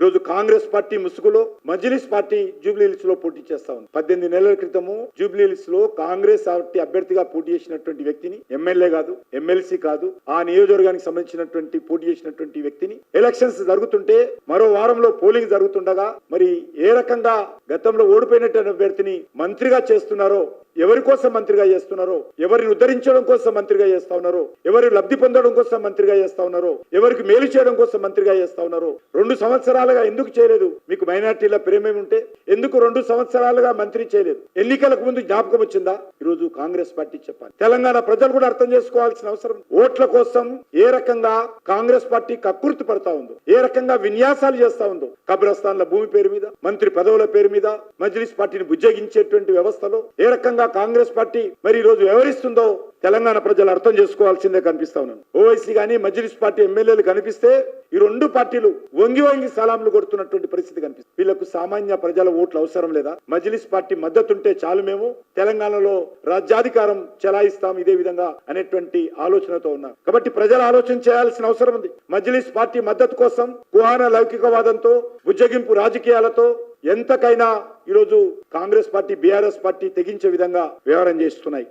ఈరోజు కాంగ్రెస్ పార్టీ ముసుగులో మజ్లిస్ పార్టీ జూబ్లీహిల్స్ లో పోటీ చేస్తా ఉంది. 18 నెలల క్రితము జూబ్లీహిల్స్ లో కాంగ్రెస్ పార్టీ అభ్యర్థిగా పోటీ చేసినటువంటి వ్యక్తిని, ఎమ్మెల్యే కాదు, ఎమ్మెల్సీ కాదు, ఆ నియోజకవర్గానికి సంబంధించినటువంటి పోటీ చేసినటువంటి వ్యక్తిని ఎలక్షన్స్ జరుగుతుంటే మరో వారంలో పోలింగ్ జరుగుతుండగా మరి ఏ రకంగా గతంలో ఓడిపోయినటువంటి అభ్యర్థిని మంత్రిగా చేస్తున్నారో, ఎవరి కోసం మంత్రిగా చేస్తున్నారో, ఎవరిని ఉద్ధరించడం కోసం మంత్రిగా చేస్తా ఉన్నారో, ఎవరి లబ్ధి పొందడం కోసం మంత్రిగా చేస్తా ఉన్నారో, ఎవరికి మేలు చేయడం కోసం మంత్రిగా చేస్తా ఉన్నారో 2 సంవత్సరాలుగా ఎందుకు చేయలేదు? మీకు మైనార్టీల ప్రేమేమి ఉంటే ఎందుకు 2 సంవత్సరాలుగా మంత్రి చేయలేదు? ఎన్నికలకు ముందు జ్ఞాపకం వచ్చిందా? ఈరోజు కాంగ్రెస్ పార్టీ చెప్పాలి. తెలంగాణ ప్రజలు కూడా అర్థం చేసుకోవాల్సిన అవసరం. ఓట్ల కోసం ఏ రకంగా కాంగ్రెస్ పార్టీ కక్కుర్తి పడతా ఉందో, ఏ రకంగా విన్యాసాలు చేస్తా ఉందో, కబ్రస్థాన్ల భూమి పేరు మీద, మంత్రి పదవుల పేరు మీద, మజ్లిస్ పార్టీని బుజ్జగించేటువంటి వ్యవస్థలో ఏ రకంగా కాంగ్రెస్ పార్టీ మరి ఈ రోజు వ్యవహరిస్తుందో తెలంగాణ ప్రజలు అర్థం చేసుకోవాల్సిందే కనిపిస్తా ఉన్నాను. ఓవైసీ గానీ మజ్లిస్ పార్టీ ఎమ్మెల్యేలు కనిపిస్తే ఈ 2 పార్టీలు వంగి వంగి సలాంలు కొడుతున్నటువంటి పరిస్థితి కనిపిస్తుంది. వీళ్లకు సామాన్య ప్రజల ఓట్లు అవసరం లేదా? మజ్లిస్ పార్టీ మద్దతుంటే చాలు, మేము తెలంగాణలో రాజ్యాధికారం చెలాయిస్తాం ఇదే విధంగా అనేటువంటి ఆలోచనతో ఉన్నారు. కాబట్టి ప్రజలు ఆలోచన చేయాల్సిన అవసరం ఉంది. మజ్లిస్ పార్టీ మద్దతు కోసం కుహాన లౌకికవాదంతో, బుజ్జగింపు రాజకీయాలతో ఎంతకైనా ఈరోజు కాంగ్రెస్ పార్టీ, బీఆర్ఎస్ పార్టీ తెగించే విధంగా వ్యవహారం చేస్తున్నాయి.